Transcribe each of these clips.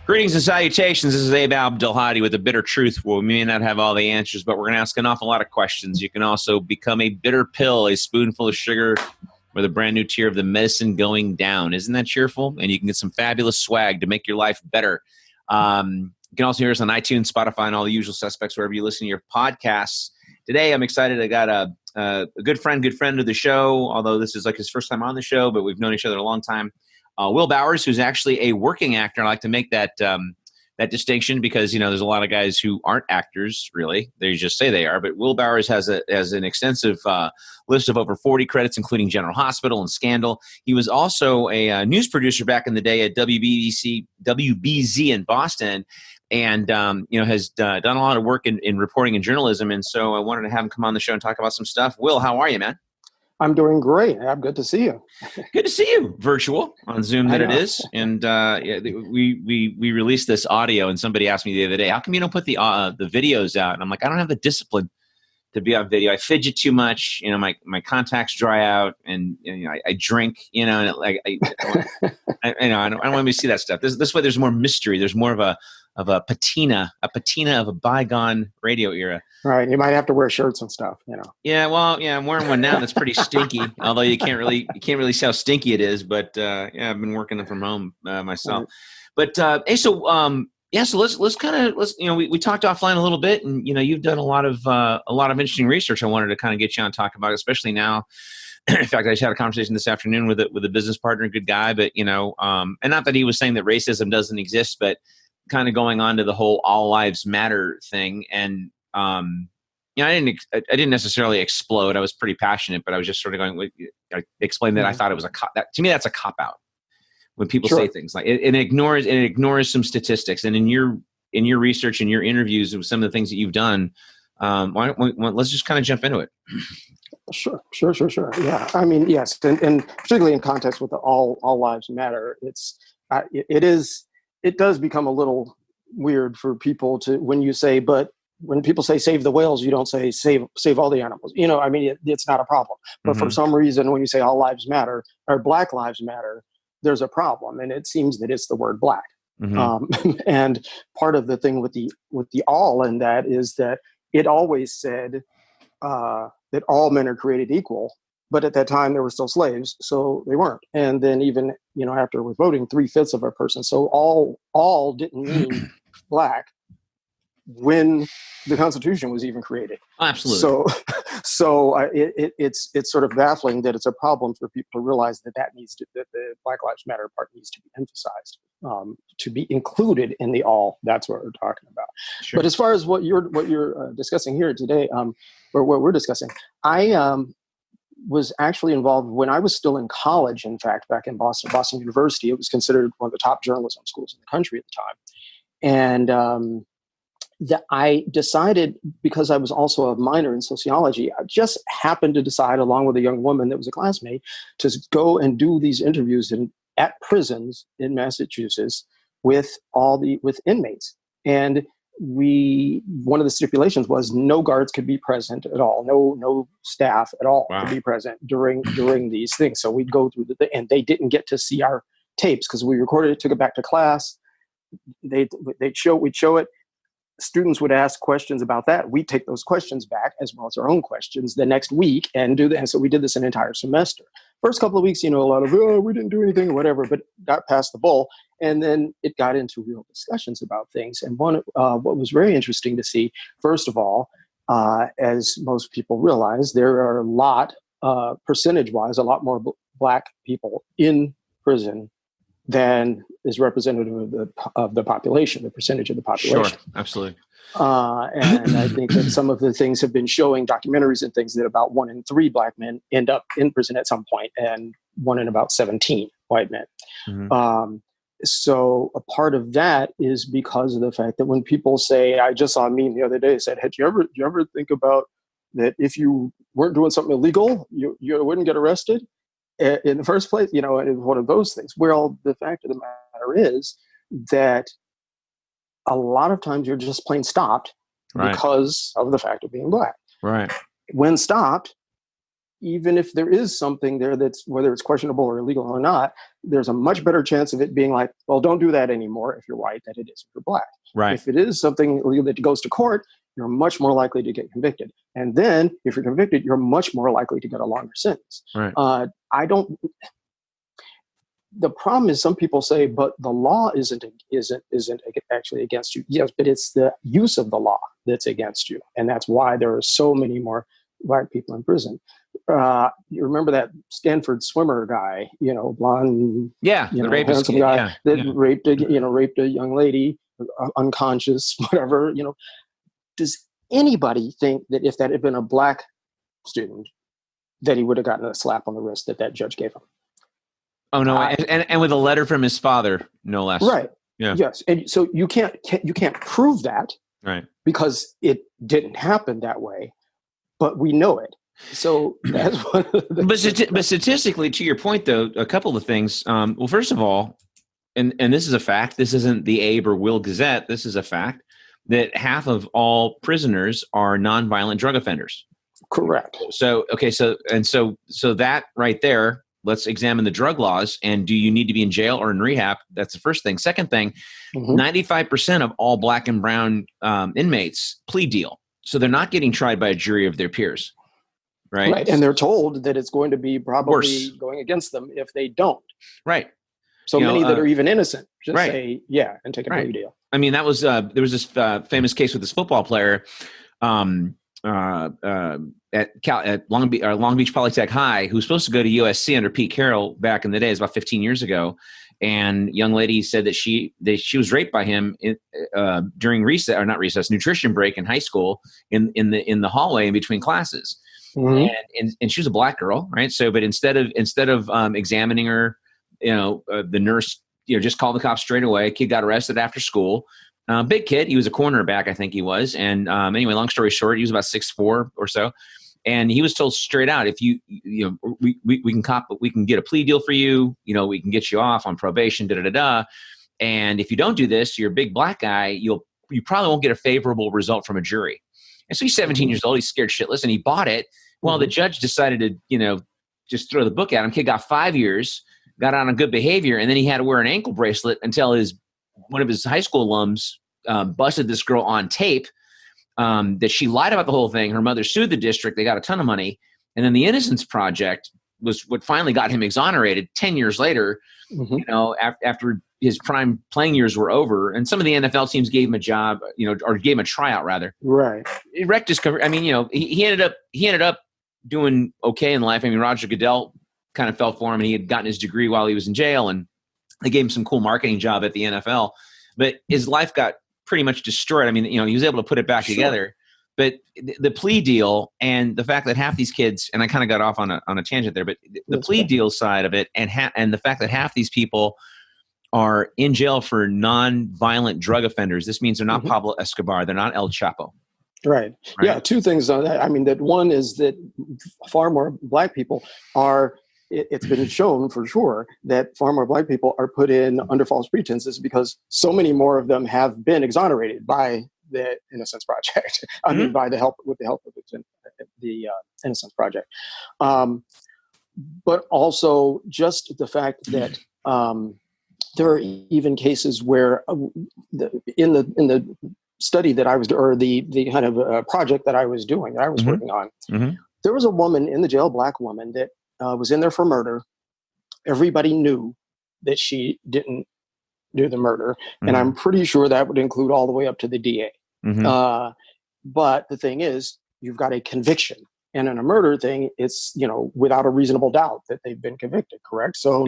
Greetings and salutations. This is Abdelhadi with the Bitter Truth, where we may not have all the answers, but we're going to ask an awful lot of questions. You can also become a bitter pill, a spoonful of sugar, with a brand new tier of the medicine going down. Isn't that cheerful? And you can get some fabulous swag to make your life better. You can also hear us on iTunes, Spotify, and all the usual suspects wherever you listen to your podcasts. Today, I'm excited. I got a good friend of the show, although this is like his first time on the show, but we've known each other a long time. Wil Bowers, who's actually a working actor. I like to make that that distinction because, you know, there's a lot of guys who aren't actors, really. They just say they are. But Wil Bowers has an extensive list of over 40 credits, including General Hospital and Scandal. He was also a news producer back in the day at WBZ in Boston, and has done a lot of work in reporting and journalism. And so I wanted to have him come on the show and talk about some stuff. Wil, how are you, man? I'm doing great. I'm good to see you. Good to see you, virtual on Zoom that it is. And we released this audio, and somebody asked me the other day, "How come you don't put the videos out?" And I'm like, I don't have the discipline to be on video. I fidget too much. You know, my contacts dry out, and I drink. You know, and I don't want to see that stuff. This way, there's more mystery. There's more of a patina of a bygone radio era. Right. You might have to wear shirts and stuff, you know. Yeah, well, yeah, I'm wearing one now that's pretty stinky. Although you can't really see how stinky it is. But I've been working from home myself. Right. But so let's we talked offline a little bit, and you've done a lot of interesting research. I wanted to kind of get you on to talk about, especially now. In fact, I just had a conversation this afternoon with a business partner, a good guy, but and not that he was saying that racism doesn't exist, but kind of going on to the whole all lives matter thing. And, I didn't necessarily explode. I was pretty passionate, but I was just sort of going, I explained that I thought it was to me, that's a cop out when people say things like it ignores some statistics. And in your research and your interviews with some of the things that you've done, let's just kind of jump into it. Sure. Yeah. I mean, yes. And particularly in context with the all lives matter, it does become a little weird for people to, when people say save the whales, you don't say save all the animals. I mean, it's not a problem. But for some reason, when you say all lives matter or Black lives matter, there's a problem. And it seems that it's the word Black. And part of the thing with the all in that is that it always said that all men are created equal. But at that time, they were still slaves, so they weren't. And then even, after with voting, 3/5 of a person. So all didn't mean Black when the Constitution was even created. Absolutely. So it's sort of baffling that it's a problem for people to realize that that the Black Lives Matter part needs to be emphasized, to be included in the all. That's what we're talking about. Sure. But as far as what you're discussing here today, or what we're discussing, I was actually involved when I was still in college. In fact, back in Boston University, it was considered one of the top journalism schools in the country at the time. And that I decided, because I was also a minor in sociology, I just happened to decide, along with a young woman that was a classmate, to go and do these interviews at prisons in Massachusetts with inmates. And one of the stipulations was no guards could be present at all, no staff at all could be present during these things. So we'd go through and they didn't get to see our tapes because we recorded it, took it back to class. We'd show it. Students would ask questions about that. We'd take those questions back as well as our own questions the next week and do that. And so we did this an entire semester. First couple of weeks, a lot of, we didn't do anything or whatever, but got past the bowl. And then it got into real discussions about things. And what was very interesting to see, first of all, as most people realize, there are percentage-wise, a lot more Black people in prison than is representative of the population, the percentage of the population. Sure, absolutely. And I think that some of the things have been showing, documentaries and things, that about 1 in 3 Black men end up in prison at some point, and 1 in about 17 white men. So a part of that is because of the fact that when people say, I just saw a meme the other day that said, hey, do you ever think about that if you weren't doing something illegal, you wouldn't get arrested in the first place? It's one of those things. Well, the fact of the matter is that a lot of times you're just plain stopped because of the fact of being Black. Right. When stopped, even if there is something there that's, whether it's questionable or illegal or not, there's a much better chance of it being like, well, don't do that anymore if you're white than it is if you're black. Right. If it is something illegal that goes to court, you're much more likely to get convicted. And then if you're convicted, you're much more likely to get a longer sentence. Right. The problem is some people say, but the law isn't actually against you. Yes, but it's the use of the law that's against you. And that's why there are so many more black people in prison. You remember that Stanford swimmer guy, blonde, the rapist guy that raped a young lady, unconscious, whatever. Does anybody think that if that had been a black student, that he would have gotten a slap on the wrist that judge gave him? Oh no, and with a letter from his father, no less. Right. Yeah. Yes, and so you can't prove that, right? Because it didn't happen that way, but we know it. So that's one of the but statistically, to your point, though, a couple of things. Well, first of all, and this is a fact. This isn't the Abe or Will Gazette. This is a fact that half of all prisoners are nonviolent drug offenders. Correct. So that right there. Let's examine the drug laws. And do you need to be in jail or in rehab? That's the first thing. Second thing, 95% of all black and brown inmates plea deal. So they're not getting tried by a jury of their peers. Right. And they're told that it's going to be probably worse. Going against them if they don't. Right. So many that are even innocent just say, and take a plea deal. I mean, that was, there was this famous case with this football player at Long Beach Polytech High, who was supposed to go to USC under Pete Carroll back in the day, about 15 years ago. And young lady said that she was raped by him during nutrition break in high school in the hallway in between classes. Mm-hmm. And she was a black girl, right? So, but instead of examining her, the nurse, just called the cops straight away. Kid got arrested after school. Big kid. He was a cornerback, I think he was. And anyway, long story short, he was about 6'4" or so. And he was told straight out, if we can get a plea deal for you, we can get you off on probation, And if you don't do this, you're a big black guy, you probably won't get a favorable result from a jury. And so he's 17 years old, he's scared shitless, and he bought it. Well, the judge decided to, just throw the book at him. Kid got 5 years, got on good behavior, and then he had to wear an ankle bracelet until one of his high school alums busted this girl on tape. That she lied about the whole thing. Her mother sued the district. They got a ton of money. And then the Innocence Project was what finally got him exonerated 10 years later, after his prime playing years were over. And some of the NFL teams gave him a job, or gave him a tryout rather. Right. He wrecked his career. I mean, he ended up doing okay in life. I mean, Roger Goodell kind of fell for him, and he had gotten his degree while he was in jail, and they gave him some cool marketing job at the NFL. But his life got pretty much destroyed. I mean, he was able to put it back together, but the plea deal and the fact that half these kids, and I kind of got off on a tangent there, but the plea deal side of it and the fact that half these people are in jail for non-violent drug offenders. This means they're not Pablo Escobar. They're not El Chapo. Right. Yeah. Two things on that. I mean, that one is that far more black people it's been shown for sure that far more black people are put in under false pretenses because so many more of them have been exonerated by the Innocence Project. I mean, with the help of the Innocence Project. But also just the fact that there are even cases where in the study that I was, or the kind of project that I was doing, that I was working on, there was a woman in the jail, black woman, that was in there for murder. Everybody knew that she didn't do the murder. And I'm pretty sure that would include all the way up to the DA. But the thing is, you've got a conviction. And in a murder thing, it's, without a reasonable doubt that they've been convicted, correct? So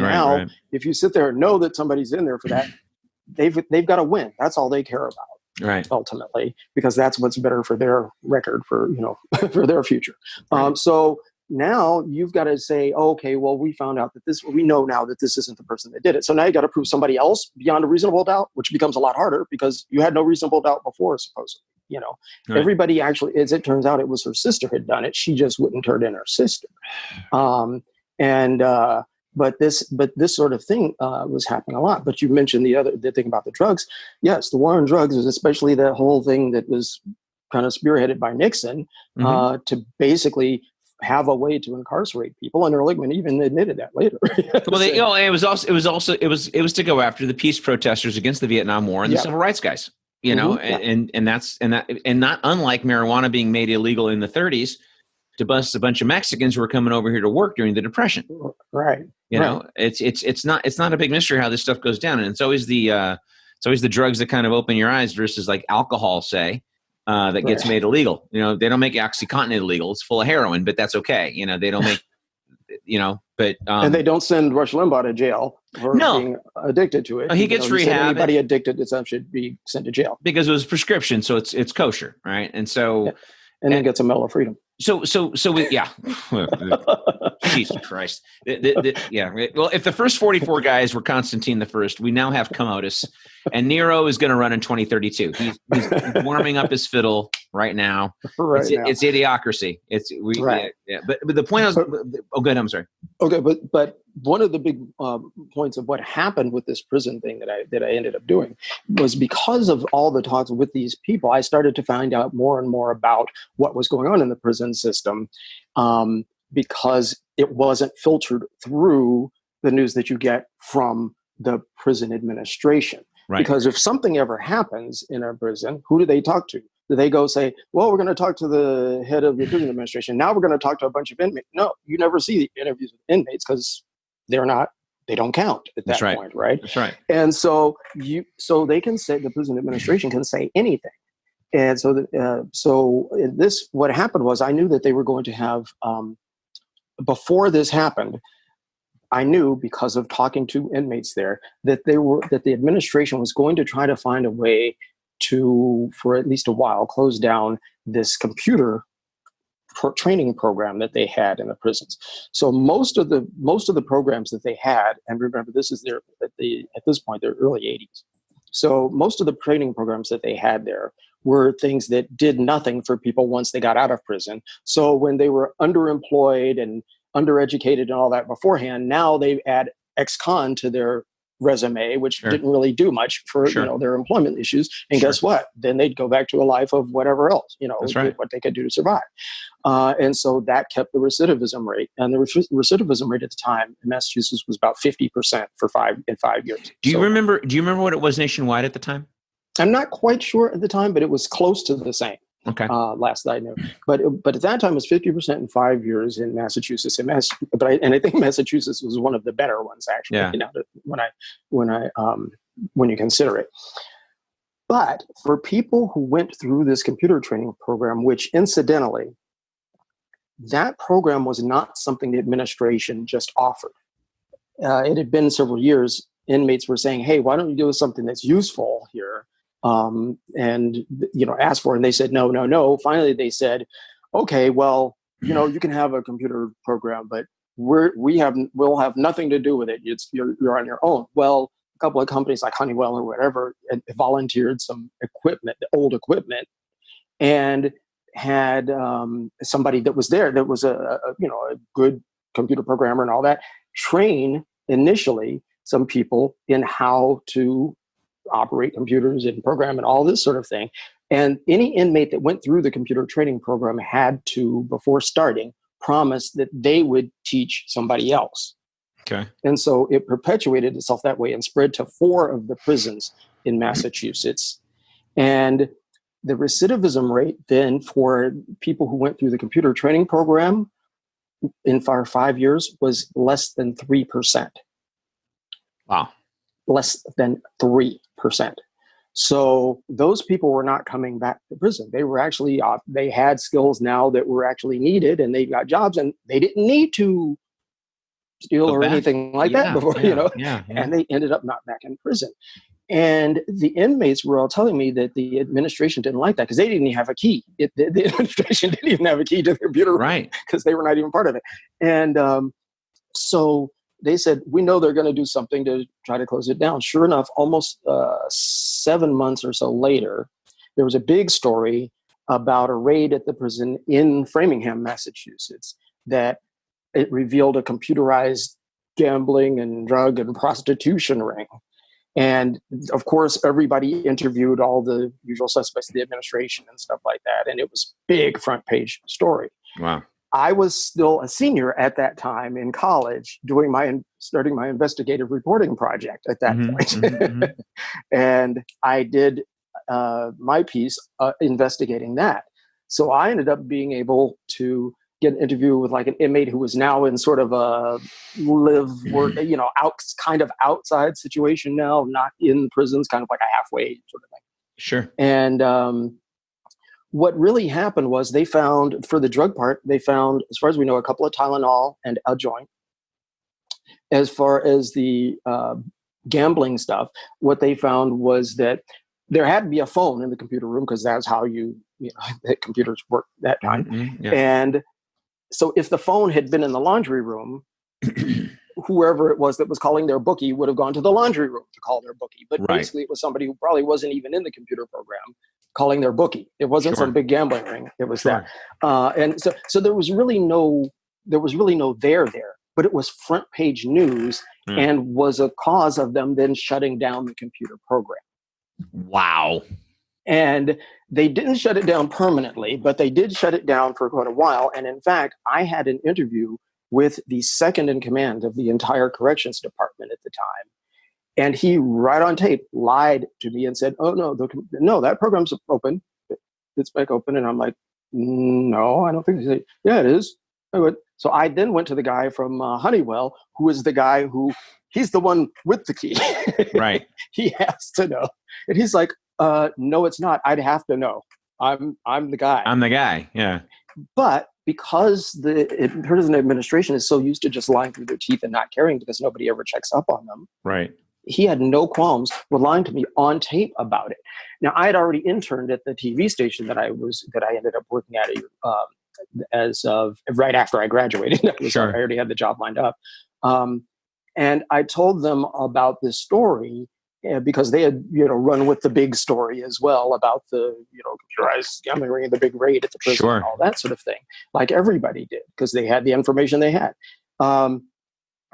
if you sit there and know that somebody's in there for that, they've got to win. That's all they care about. Ultimately, because that's what's better for their record, for for their future. So now you've got to say, okay, well, we found out that we know now that this isn't the person that did it. So now you got to prove somebody else beyond a reasonable doubt, which becomes a lot harder because you had no reasonable doubt before, supposedly. Everybody actually, as it turns out, it was her sister had done it. She just wouldn't turn in her sister. But this sort of thing was happening a lot. But you mentioned the thing about the drugs. Yes, the war on drugs is especially that whole thing that was kind of spearheaded by Nixon to basically have a way to incarcerate people, and Ehrlichman even admitted that later. Well, it was to go after the peace protesters against the Vietnam War and the civil rights guys. And not unlike marijuana being made illegal in the 30s to bust a bunch of Mexicans who were coming over here to work during the Depression. Right. You know, it's not a big mystery how this stuff goes down, and it's always the drugs that kind of open your eyes versus like alcohol, say. That gets made illegal. You know, they don't make OxyContin illegal. It's full of heroin, but that's okay. You know, they don't make, but. And they don't send Rush Limbaugh to jail for being addicted to it. He gets rehab. Anybody addicted to stuff should be sent to jail. Because it was prescription, so it's kosher, right? And so. Yeah. And then gets a Medal of Freedom. So yeah. Jesus Christ. Yeah. Well, if the first 44 guys were Constantine the, we now have Commodus, and Nero is going to run in 2032. He's warming up his fiddle right now. It's idiocracy. But the point I was. Oh, good. I'm sorry. Okay, but one of the big points of what happened with this prison thing that I ended up doing was because of all the talks with these people, I started to find out more and more about what was going on in the prison system, because it wasn't filtered through the news that you get from the prison administration. Right. Because if something ever happens in a prison, who do they talk to? Do they go say, well, we're going to talk to the head of the prison administration. Now we're going to talk to a bunch of inmates. No, you never see the interviews with inmates because they don't count at that point, right? That's right. And so they can say, the prison administration can say anything. And what happened was I knew that they were going to have, before this happened, I knew because of talking to inmates there that the administration was going to try to find a way to, for at least a while, close down this computer training program that they had in the prisons. So most of the programs that they had, and remember this is at this point their early 80s. So most of the training programs that they had there were things that did nothing for people once they got out of prison. So when they were underemployed and undereducated and all that beforehand, now they add ex-con to their resume, which didn't really do much for their employment issues. And guess what? Then they'd go back to a life of whatever else, what they could do to survive. And so that kept the recidivism rate. And the recidivism rate at the time in Massachusetts was about 50% in 5 years. Do you remember what it was nationwide at the time? I'm not quite sure at the time, but it was close to the same. Okay. Last I knew, but at that time it was 50% in 5 years in Massachusetts. And I think Massachusetts was one of the better ones actually. Yeah. When you consider it. But for people who went through this computer training program, which incidentally, that program was not something the administration just offered. It had been several years. Inmates were saying, "Hey, why don't you do something that's useful here?" And asked for it, and they said no. Finally they said, okay, well, you can have a computer program, but we'll have nothing to do with it. You're on your own. Well, a couple of companies like Honeywell or whatever volunteered some equipment, old equipment, and had somebody that was there that was a good computer programmer and all that train initially some people in how to operate computers and program and all this sort of thing. And any inmate that went through the computer training program had to, before starting, promise that they would teach somebody else. Okay. And so it perpetuated itself that way and spread to 4 of the prisons in Massachusetts. And the recidivism rate then for people who went through the computer training program in 5 years was less than 3%. Wow. Less than 3%. So those people were not coming back to prison. They were actually, they had skills now that were actually needed, and they got jobs, and they didn't need to steal or anything like that before, and they ended up not back in prison. And the inmates were all telling me that the administration didn't like that because they didn't even have a key. The administration didn't even have a key to the computer, right? Because they were not even part of it. And so they said, we know they're going to do something to try to close it down. Sure enough, almost 7 months or so later, there was a big story about a raid at the prison in Framingham, Massachusetts, that it revealed a computerized gambling and drug and prostitution ring. And of course, everybody interviewed all the usual suspects of the administration and stuff like that. And it was big front page story. Wow. I was still a senior at that time in college, starting my investigative reporting project at that point. And I did my piece investigating that. So I ended up being able to get an interview with like an inmate who was now in sort of a kind of outside situation now, not in prisons, kind of like a halfway sort of thing. Sure. And what really happened was they found, for the drug part, as far as we know, a couple of Tylenol and a joint. As far as the gambling stuff, what they found was that there had to be a phone in the computer room, because that's how the computers worked that time. Mm-hmm, yeah. And so if the phone had been in the laundry room, whoever it was that was calling their bookie would have gone to the laundry room to call their bookie. But basically it was somebody who probably wasn't even in the computer program calling their bookie. It wasn't some big gambling ring. It was that. And so there was really no there, but it was front page news and was a cause of them then shutting down the computer program. Wow. And they didn't shut it down permanently, but they did shut it down for quite a while. And in fact, I had an interview with the second in command of the entire corrections department at the time. And he, right on tape, lied to me and said, "Oh, no, that program's open. It's back open." And I'm like, "No, I don't think so." "Yeah, it is." So I then went to the guy from Honeywell, who is the guy he's the one with the key. Right. He has to know. And he's like, "No, it's not. I'd have to know. I'm the guy." I'm the guy. Yeah. But because the prison administration is so used to just lying through their teeth and not caring because nobody ever checks up on them. Right. He had no qualms with lying to me on tape about it. Now, I had already interned at the TV station that I ended up working at as of right after I graduated. I already had the job lined up. And I told them about this story because they had, run with the big story as well about the, computerized gambling ring and the big raid at the prison and all that sort of thing, like everybody did, because they had the information they had.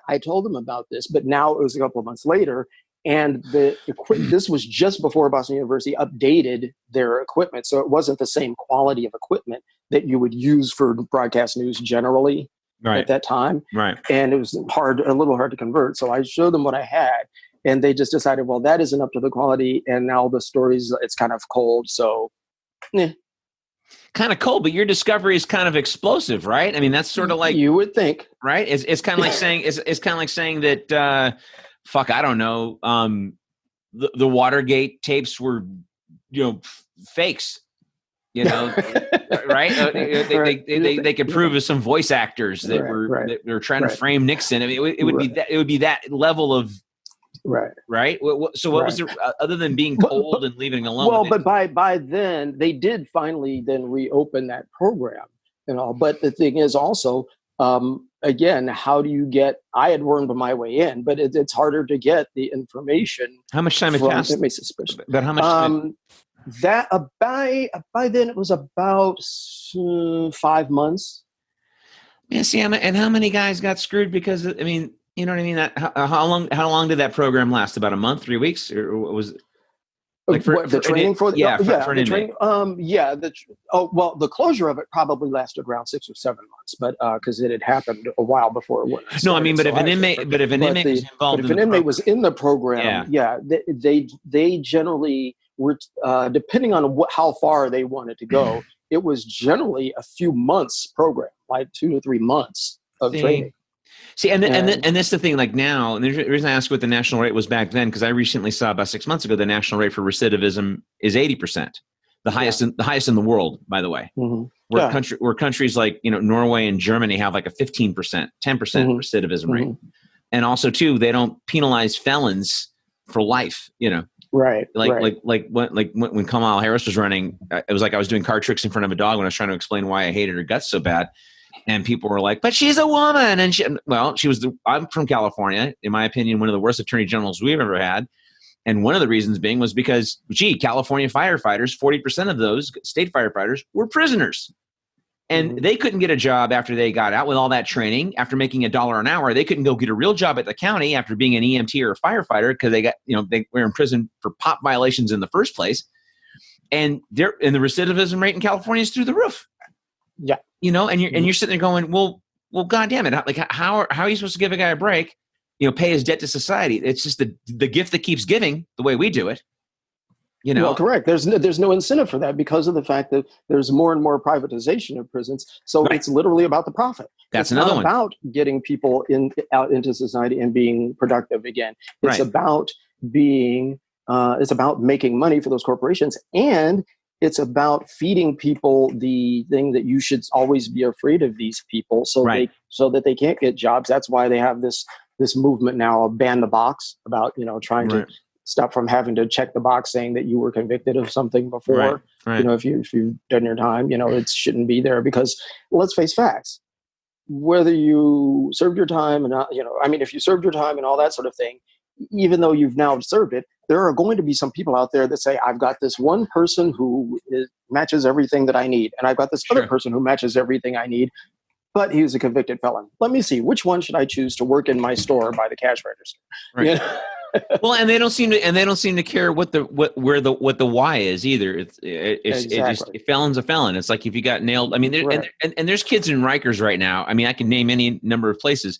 I told them about this, but now it was a couple of months later, and this was just before Boston University updated their equipment, so it wasn't the same quality of equipment that you would use for broadcast news generally at that time. Right. And it was a little hard to convert. So I showed them what I had, and they just decided, well, that isn't up to the quality, and now the stories, it's kind of cold. So, kind of cold, but your discovery is kind of explosive, right? I mean, that's sort of like, you would think, right? It's kind of like saying it's kind of like saying that I don't know, the Watergate tapes were fakes, right? They could prove as some voice actors that were trying to frame Nixon. I mean, it would be that level of right. So what was there other than being cold and leaving alone? Well, but by then they did finally then reopen that program and all. But the thing is also, again, how do you get? I had wormed my way in, but it's harder to get the information. How much time had passed? It makes it suspicious. But how much time? That by then it was about 5 months. Yeah, see, and how many guys got screwed because I mean. You know what I mean? How long did that program last? About a month, 3 weeks, or was it like the training for the for an training? The closure of it probably lasted around 6 or 7 months, but because it had happened a while before it went. No, I mean, but if an inmate was involved, if an inmate was in the program, they generally were depending on how far they wanted to go. It was generally a few months program, like 2 to 3 months of training. See, and that's the thing. Like now, and the reason I asked what the national rate was back then, because I recently saw about 6 months ago the national rate for recidivism is 80%, the highest in the world, by the way. Mm-hmm. Where countries like Norway and Germany have like a 15%, 10% recidivism rate, and also too they don't penalize felons for life. Like when Kamala Harris was running, it was like I was doing card tricks in front of a dog when I was trying to explain why I hated her guts so bad. And people were like, but she's a woman. And I'm from California, in my opinion, one of the worst attorney generals we've ever had. And one of the reasons being was because, California firefighters, 40% of those state firefighters were prisoners. And they couldn't get a job after they got out with all that training. After making $1 an hour, they couldn't go get a real job at the county after being an EMT or a firefighter because they were in prison for POP violations in the first place. And the recidivism rate in California is through the roof. Yeah. And you're sitting there going, well, God damn it. Like, how are you supposed to give a guy a break, pay his debt to society? It's just the gift that keeps giving the way we do it. Well, correct. There's no incentive for that because of the fact that there's more and more privatization of prisons. So It's literally about the profit. That's it's another not one. about getting people out into society and being productive again. It's about being. It's about making money for those corporations, and it's about feeding people the thing that you should always be afraid of these people, so that they can't get jobs. That's why they have this movement now of ban the box, about trying to stop from having to check the box saying that you were convicted of something before. If you've done your time, it shouldn't be there, because let's face facts. Whether you served your time and not, if you served your time and all that sort of thing, even though you've now served it, there are going to be some people out there that say, I've got this one person who matches everything that I need, and I've got this other person who matches everything I need, but he's a convicted felon. Let me see, which one should I choose to work in my store by the cash register? Well, and they don't seem to care what the why is either. Felon's a felon. It's like if you got nailed. I mean, and there's kids in Rikers right now. I mean, I can name any number of places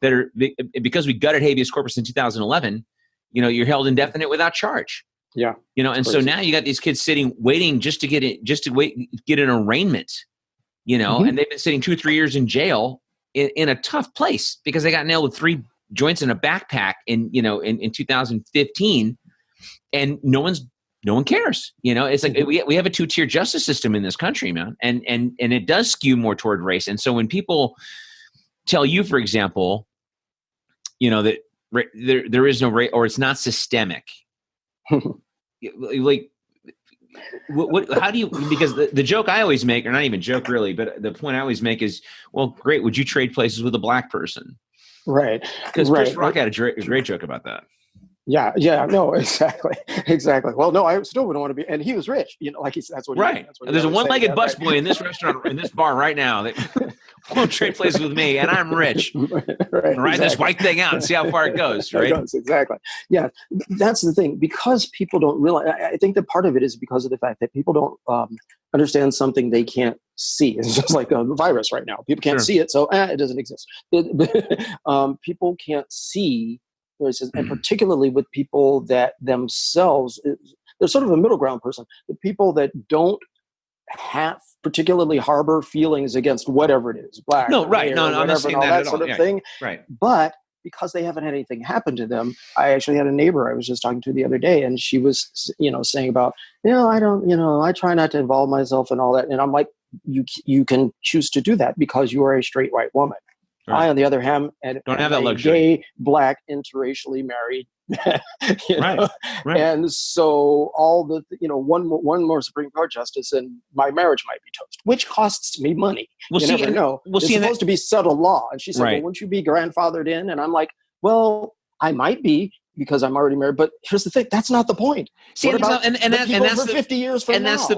that are, because we gutted habeas corpus in 2011. You're held indefinite without charge. Yeah. And so now you got these kids waiting just to get an arraignment. And they've been sitting 2 or 3 years in jail in a tough place because they got nailed with 3 joints in a backpack in 2015, and no one cares. It's like we have a 2-tier justice system in this country, man, and it does skew more toward race. And so when people tell you, for example, that there is no race, or it's not systemic, like how do you, because the joke I always make, or not even joke really, but the point I always make is, well, great, would you trade places with a black person? Right. Because Chris Rock had a great joke about that. Yeah. No, exactly. Well, no, I still wouldn't want to be, and he was rich, like that's what. Right. There's a one-legged busboy in this restaurant, in this bar right now that won't trade places with me, and I'm rich. Write this white thing out and see how far it goes. Right. Exactly. Yeah, that's the thing. Because people don't realize. I think that part of it is because of the fact that people don't understand something they can't see. It's just like a virus right now. People can't see it, so it doesn't exist. People can't see. And particularly with people that themselves, they're sort of a middle ground person. The people that don't particularly harbor feelings against whatever it is, black, no, right, no, I'm not saying that sort of thing, right? But because they haven't had anything happen to them, I actually had a neighbor I was just talking to the other day, and she was, saying about, I don't, I try not to involve myself in all that, and I'm like, you can choose to do that because you are a straight white woman. Right. I, on the other hand, don't have that luxury. Gay, black, interracially married. Right. And so all the, one more Supreme Court justice, and my marriage might be toast, which costs me money. You never know. It's supposed to be settled law. And she said, well, wouldn't you be grandfathered in? And I'm like, well, I might be, because I'm already married. But here's the thing: that's not the point. See, what about that's 50 years from now? That's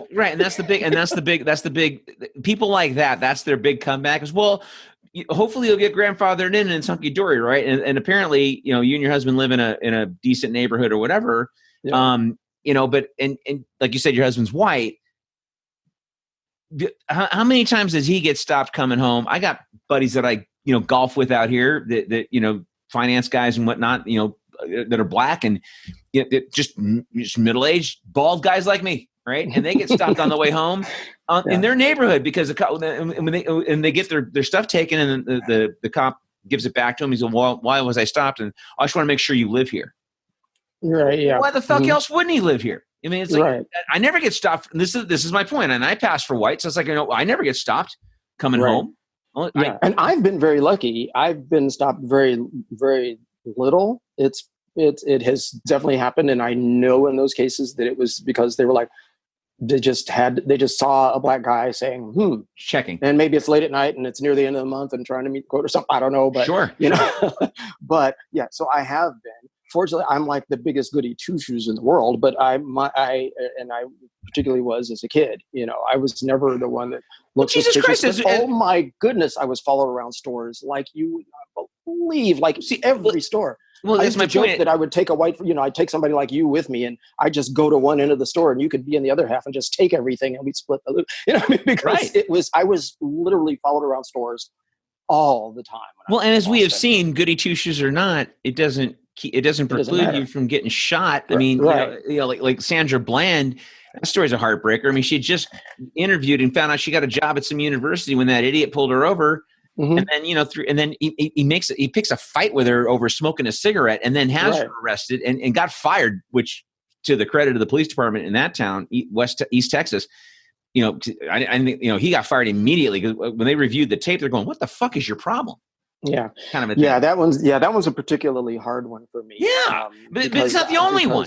the big people like that. That's their big comeback. Is, well, hopefully you'll get grandfathered in and hunky dory, right? And apparently, you and your husband live in a decent neighborhood or whatever. Yeah. But like you said, your husband's white. How many times does he get stopped coming home? I got buddies that I golf with out here that finance guys and whatnot, that are black and just middle-aged bald guys like me, right? And they get stopped on the way home in their neighborhood because they get their stuff taken, and the cop gives it back to him. He says, well, why was I stopped? And I just want to make sure you live here. Right. Yeah. Why the fuck else wouldn't he live here? I mean, it's like, I never get stopped. And this is my point. And I pass for white. So it's like, I never get stopped coming home. Well, yeah. And I've been very lucky. I've been stopped very, very little. It has definitely happened. And I know in those cases that it was because they were like, they just saw a black guy saying, checking. And maybe it's late at night and it's near the end of the month and trying to meet the quote or something. I don't know, but sure. But yeah, so I have been. Fortunately, I'm like the biggest goody two shoes in the world, but I particularly was as a kid. I was never the one that looked Jesus Christ! Oh my goodness, I was followed around stores like you would not believe, like, see every store. Well, I that's used my to joke point. that I would take I'd take somebody like you with me, and I just go to one end of the store, and you could be in the other half, and just take everything, and we'd split the loot. You know what I mean? Because I was literally followed around stores all the time. Well, and as we have seen, goody two shoes or not, it doesn't preclude you from getting shot. I mean, like Sandra Bland, that story's a heartbreaker. I mean, she had just interviewed and found out she got a job at some university when that idiot pulled her over. And then, he picks a fight with her over smoking a cigarette, and then has her arrested and got fired, which, to the credit of the police department in that town, East Texas, I think, he got fired immediately, because when they reviewed the tape, they're going, "What the fuck is your problem?" Yeah. Kind of a thing. That one's a particularly hard one for me. Yeah. But it's not the only one.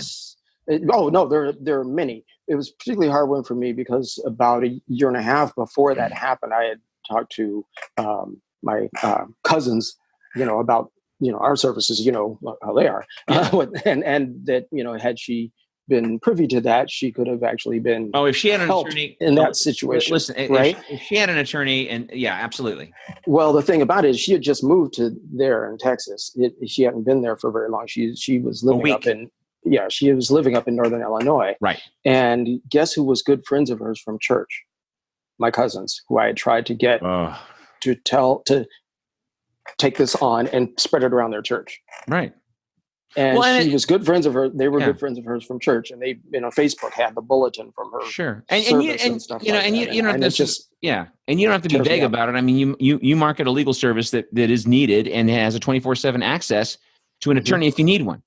No, there are many. It was a particularly hard one for me because about a year and a half before that happened, I had talked to my cousins, about our services, how they are, and that had she been privy to that, she could have actually been if she had an attorney in that situation. Listen, right? If she had an attorney, and absolutely. Well, the thing about it is she had just moved to there in Texas. She hadn't been there for very long. She was living up in she was living up in Northern Illinois. Right. And guess who was good friends of hers from church? My cousins, who I had tried to get to take this on and spread it around their church. Right. And she was good friends of her. They were good friends of hers from church, and they, Facebook had the bulletin from her. Sure. And stuff you don't have to be vague about it. I mean, you market a legal service that is needed and has a 24/7 access to an attorney if you need one.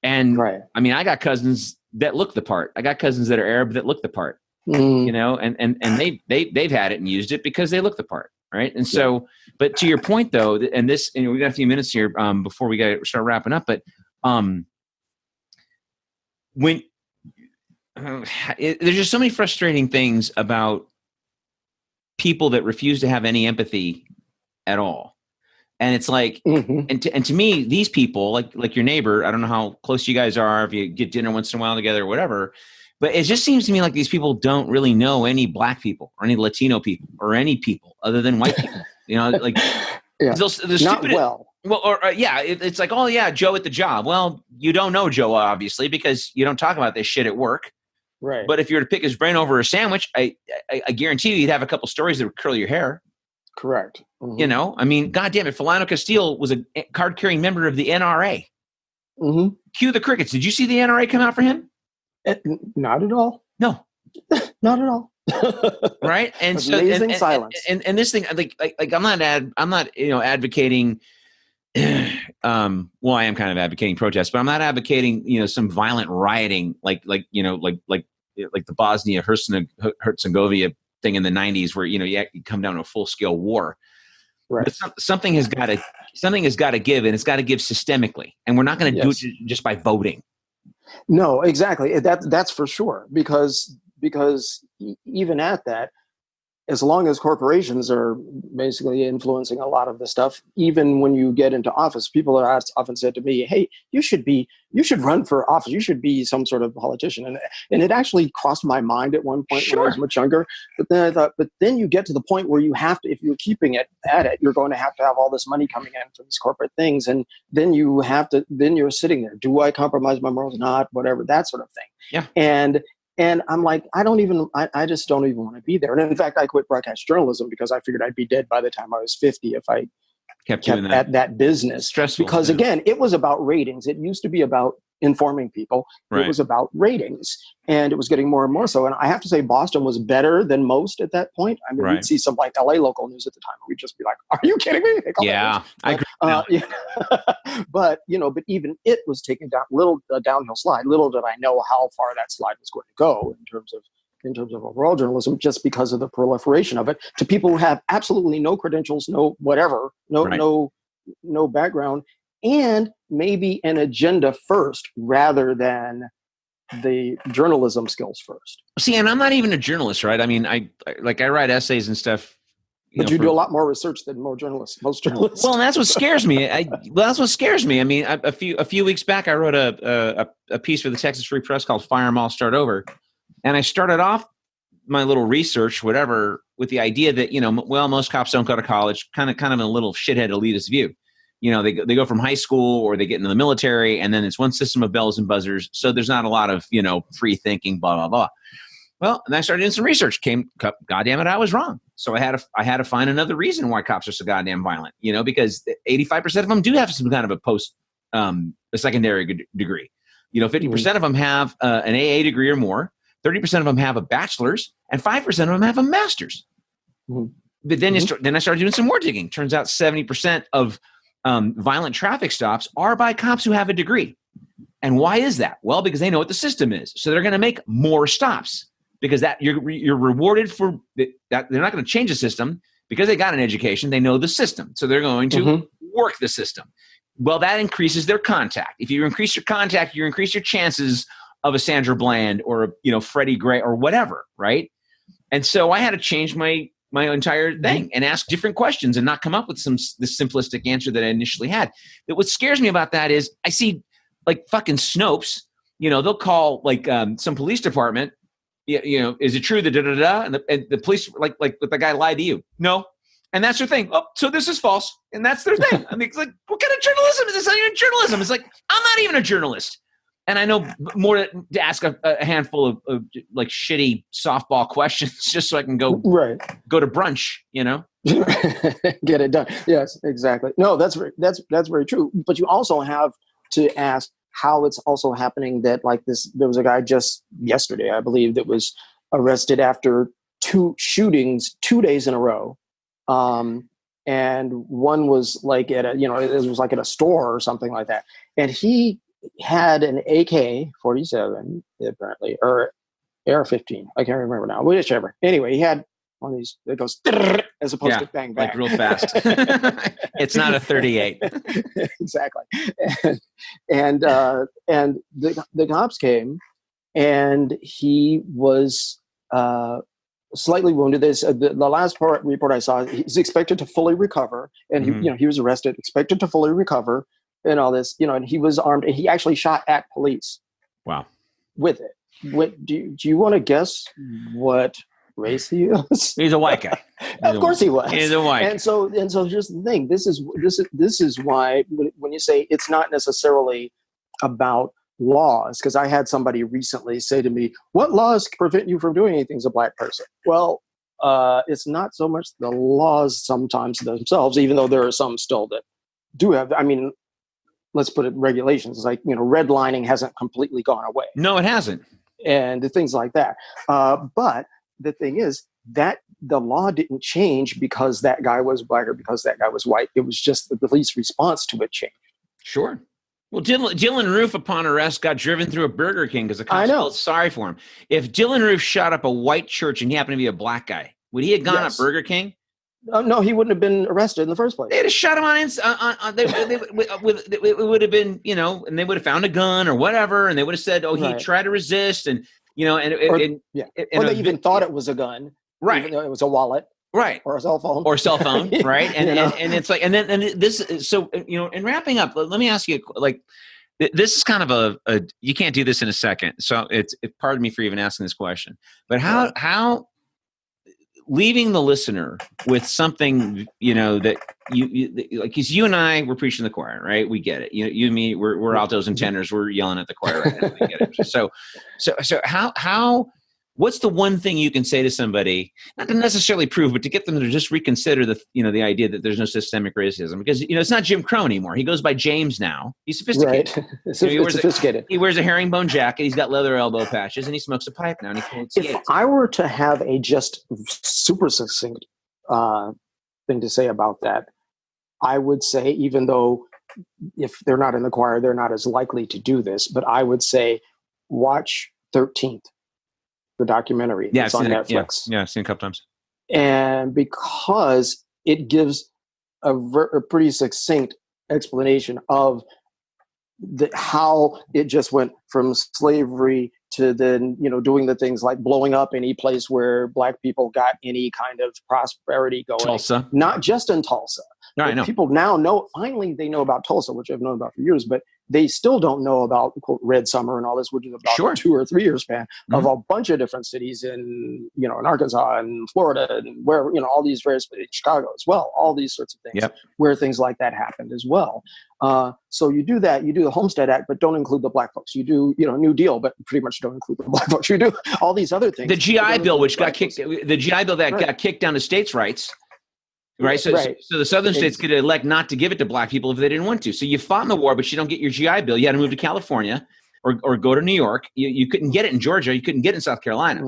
And I mean, I got cousins that look the part. I got cousins that are Arab that look the part. And they've had it and used it because they look the part. Right. And so, but to your point though, and we got a few minutes here before we start wrapping up, but when there's just so many frustrating things about people that refuse to have any empathy at all. And it's like, and to me, these people, like your neighbor, I don't know how close you guys are, if you get dinner once in a while together or whatever, but it just seems to me like these people don't really know any black people or any Latino people or any people other than white people. Not well. Well, it's like, oh yeah, Joe at the job. Well, you don't know Joe, obviously, because you don't talk about this shit at work. Right. But if you were to pick his brain over a sandwich, I guarantee you'd have a couple stories that would curl your hair. Correct. I mean, goddamn it, Philando Castile was a card-carrying member of the NRA. Cue the crickets. Did you see the NRA come out for him? Not at all. No, not at all. Right. And so, amazing silence. And this thing, like I'm not advocating. Well, I am kind of advocating protest, but I'm not advocating, some violent rioting, like the Bosnia Herzegovina thing in the 90s, where you come down to a full scale war. Right. But something has got to give, and it's got to give systemically, and we're not going to do it just by voting. No, exactly. That's for sure. Because even at that, as long as corporations are basically influencing a lot of the stuff, even when you get into office, people are often said to me, "Hey, you should run for office. You should be some sort of politician." And it actually crossed my mind at one point when I was much younger. But then I thought, but then you get to the point where you have to, if you're keeping it at it, you're going to have all this money coming in from these corporate things, and then you're sitting there. Do I compromise my morals? Not, whatever, that sort of thing. Yeah. And I'm like, I just don't even want to be there. And in fact, I quit broadcast journalism because I figured I'd be dead by the time I was 50 if I kept at that business. Stressful. Because again, it was about ratings. It used to be about informing people. Right. It was about ratings, and it was getting more and more so. And I have to say, Boston was better than most at that point. I mean, we'd see some like LA local news at the time, and we'd just be like, "Are you kidding me?" Yeah, I agree. But even it was taking down a downhill slide. Little did I know how far that slide was going to go in terms of overall journalism, just because of the proliferation of it to people who have absolutely no credentials, no whatever, no background, and maybe an agenda first rather than the journalism skills first. See, and I'm not even a journalist, right? I mean, I write essays and stuff. But you do a lot more research than most journalists. Well, and that's what scares me. That's what scares me. I mean, a few weeks back, I wrote a piece for the Texas Free Press called "Fire 'Em All, Start Over," and I started off my little research, whatever, with the idea that most cops don't go to college, kind of a little shithead elitist view. they go from high school or they get into the military, and then it's one system of bells and buzzers. So there's not a lot of, free thinking, blah, blah, blah. Well, and I started doing some research. God damn it, I was wrong. So I had to find another reason why cops are so goddamn violent, because 85% of them do have some kind of a secondary degree. 50% of them have an AA degree or more. 30% of them have a bachelor's, and 5% of them have a master's. Mm-hmm. But then then I started doing some more digging. Turns out 70% of violent traffic stops are by cops who have a degree. And why is that? Well, because they know what the system is. So they're going to make more stops. Because that you're rewarded for that. They're not going to change the system because they got an education. They know the system, so they're going to work the system. Well, that increases their contact. If you increase your contact, you increase your chances of a Sandra Bland or Freddie Gray or whatever, right? And so I had to change my entire thing and ask different questions and not come up with this simplistic answer that I initially had. But what scares me about that is I see like fucking Snopes. They'll call like some police department. Is it true that da-da-da? And the police, like the guy lied to you. No. And that's their thing. Oh, so this is false. And that's their thing. I mean, it's like, what kind of journalism is this? Not even journalism. It's like, I'm not even a journalist. And I know more to ask a handful of like shitty softball questions just so I can go to brunch, Get it done. Yes, exactly. No, that's very true. But you also have to ask how it's also happening that like this, there was a guy just yesterday, I believe, that was arrested after 2 shootings 2 days in a row. And one was like at it was like at a store or something like that. And he had an AK-47 apparently, or AR-15. I can't remember now, whichever. Anyway, he had one of these that goes as opposed to bang bang, like real fast. It's not a 38. Exactly. And the cops came, and he was slightly wounded. The last report I saw, he's expected to fully recover, and he was arrested, expected to fully recover, and all this, and he was armed, and he actually shot at police. Wow. With it. Do you want to guess what race he is? He's a white guy. Of course he was. He's a white. And so here's the thing. This is why when you say it's not necessarily about laws, because I had somebody recently say to me, "What laws prevent you from doing anything as a black person?" Well, it's not so much the laws sometimes themselves, even though there are some still that do have. I mean, let's put it regulations. It's like redlining hasn't completely gone away. No, it hasn't. And things like that. But the thing is that the law didn't change because that guy was black or because that guy was white. It was just the police response to it changed. Sure. Well, Dylan Roof, upon arrest, got driven through a Burger King because the cops felt sorry for him. If Dylan Roof shot up a white church and he happened to be a black guy, would he have gone up Burger King? No, he wouldn't have been arrested in the first place. They'd have shot him it would have been, and they would have found a gun or whatever, and they would have said, he tried to resist, and or they even thought it was a gun, right? Even though it was a wallet, right, or a cell phone, right? And it's like, and this. So in wrapping up, let me ask you, like, this is kind of a you can't do this in a second, so pardon me for even asking this question, but how leaving the listener with something, that you like, because you and I, we're preaching the choir, right? We get it. You and me, we're altos and tenors. We're yelling at the choir right now. We get it. So how, what's the one thing you can say to somebody, not to necessarily prove, but to get them to just reconsider the idea that there's no systemic racism? Because, it's not Jim Crow anymore. He goes by James now. He's sophisticated. Right. Sophisticated. He wears a herringbone jacket. He's got leather elbow patches, and he smokes a pipe now. And he holds If I were to have a just super succinct thing to say about that, I would say, even though if they're not in the choir, they're not as likely to do this, but I would say watch 13th. The documentary. Yeah, it's on Netflix. Yeah, I've seen it a couple times. And because it gives a pretty succinct explanation of how it just went from slavery to then, doing the things like blowing up any place where black people got any kind of prosperity going. Tulsa. Not just in Tulsa. No, I know. People now know, finally they know about Tulsa, which I've known about for years, but they still don't know about, quote, Red Summer and all this, which is about Sure. a 2 or 3 year span of a bunch of different cities in, in Arkansas and Florida and where, all these various, Chicago as well, all these sorts of things where things like that happened as well. So you do that, you do the Homestead Act, but don't include the black folks. You do, New Deal, but pretty much don't include the black folks. You do all these other things. The GI Bill, which got kicked, the GI Bill that got kicked down to states' rights. Right. So the southern states could elect not to give it to black people if they didn't want to. So you fought in the war, but you don't get your GI Bill. You had to move to California or go to New York. You couldn't get it in Georgia. You couldn't get it in South Carolina.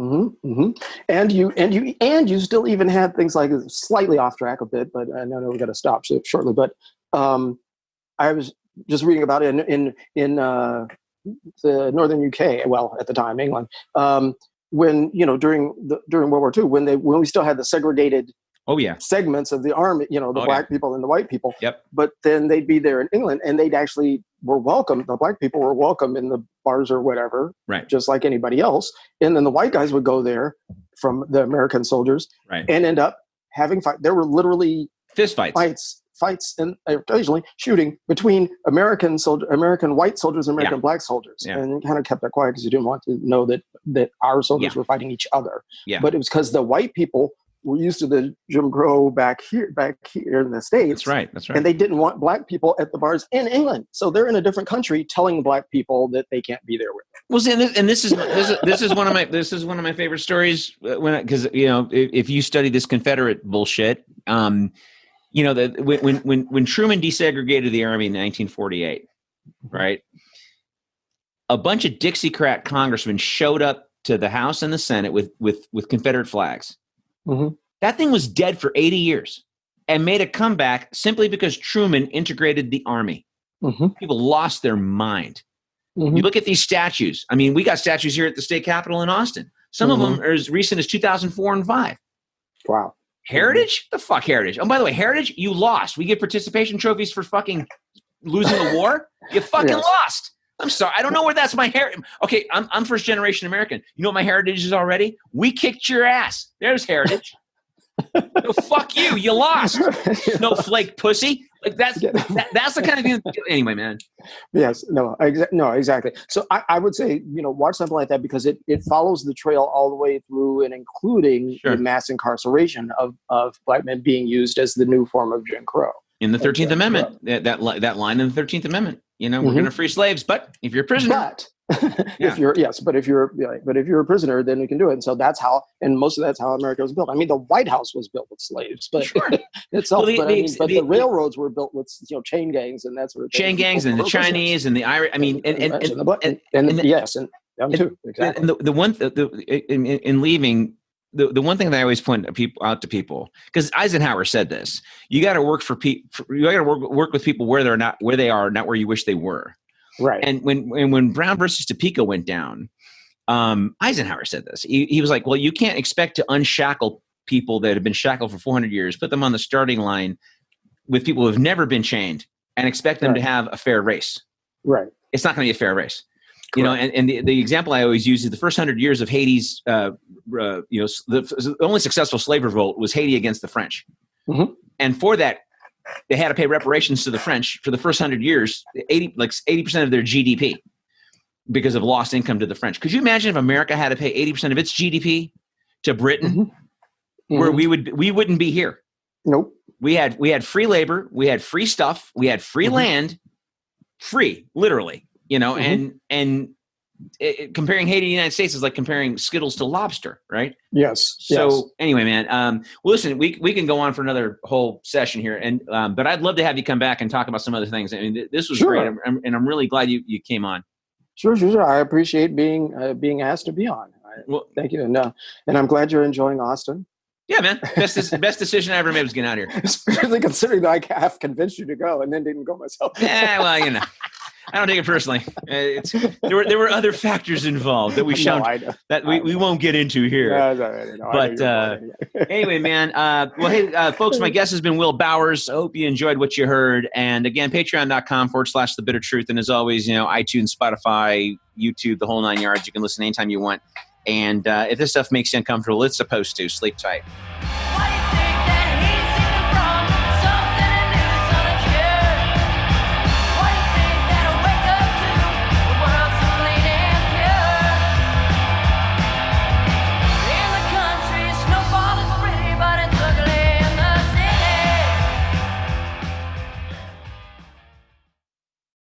And you still even had things like, slightly off track a bit, but I know we got to stop shortly. But I was just reading about it in the northern UK. Well, at the time, England, when during World War II, when we still had the segregated segments of the army, the black people and the white people. Yep. But then they'd be there in England and they'd actually were welcome. The black people were welcome in the bars or whatever, right, just like anybody else. And then the white guys would go there from the American soldiers and end up having fight. There were literally fist fights, and occasionally shooting between American white soldiers and American black soldiers. And kind of kept that quiet because you didn't want to know that our soldiers were fighting each other. But it was because the white people were used to the Jim Crow back here in the States. That's right. And they didn't want black people at the bars in England. So they're in a different country telling black people that they can't be there with them. Well, see, and this is one of my favorite stories because if you study this Confederate bullshit, when Truman desegregated the Army in 1948, right? A bunch of Dixiecrat congressmen showed up to the House and the Senate with Confederate flags. That thing was dead for 80 years and made a comeback simply because Truman integrated the Army. People lost their mind. You look at these statues. I mean, we got statues here at the state capitol in Austin. Some of them are as recent as 2004 and 5. Wow. Heritage? The fuck Heritage? Oh, by the way, Heritage, you lost. We give participation trophies for fucking losing the war. You fucking lost. I'm sorry. I don't know where that's my heritage. Okay, I'm first generation American. You know what my heritage is already? We kicked your ass. There's heritage. No, fuck you. You lost. Snowflake pussy. Like that's the kind of thing. Anyway, man. Yes. No, exactly. So I would say, watch something like that because it follows the trail all the way through and including the mass incarceration of black men being used as the new form of Jim Crow. In the 13th Amendment, that line in the 13th Amendment, we're going to free slaves, but if you're a prisoner, if you're a prisoner, then we can do it. And so that's how America was built. I mean, the White House was built with slaves, but itself. Well, the railroads were built with chain gangs and that sort of thing. Chain gangs and the Chinese and the Irish. I mean, and them too. Exactly. And in leaving. The one thing that I always point out to people, because Eisenhower said this: you got to work for people. You got to work with people where they are, not where you wish they were. Right. And when Brown versus Topeka went down, Eisenhower said this. He was like, "Well, you can't expect to unshackle people that have been shackled for 400 years, put them on the starting line with people who have never been chained, and expect them to have a fair race. Right. It's not going to be a fair race." And the example I always use is the first 100 years of Haiti's, the only successful slave revolt was Haiti against the French. And for that, they had to pay reparations to the French for the first 100 years, 80% of their GDP because of lost income to the French. Could you imagine if America had to pay 80% of its GDP to Britain, where we wouldn't be here? Nope. We had free labor, we had free stuff, we had free land, free, literally. And comparing Haiti to the United States is like comparing Skittles to lobster, right? Yes. So anyway, man, well, listen, we can go on for another whole session here, and but I'd love to have you come back and talk about some other things. I mean, this was great, and I'm really glad you came on. Sure. I appreciate being asked to be on. Well, thank you, and I'm glad you're enjoying Austin. Yeah, man. Best decision I ever made was getting out of here. Especially considering that I half convinced you to go and then didn't go myself. Yeah, well, I don't take it personally. There were other factors involved that we won't get into here. Anyway, man. Hey, folks, my guest has been Wil Bowers. I hope you enjoyed what you heard. And again, patreon.com/The Bitter Truth. And as always, iTunes, Spotify, YouTube, the whole 9 yards. You can listen anytime you want. And if this stuff makes you uncomfortable, it's supposed to. Sleep tight.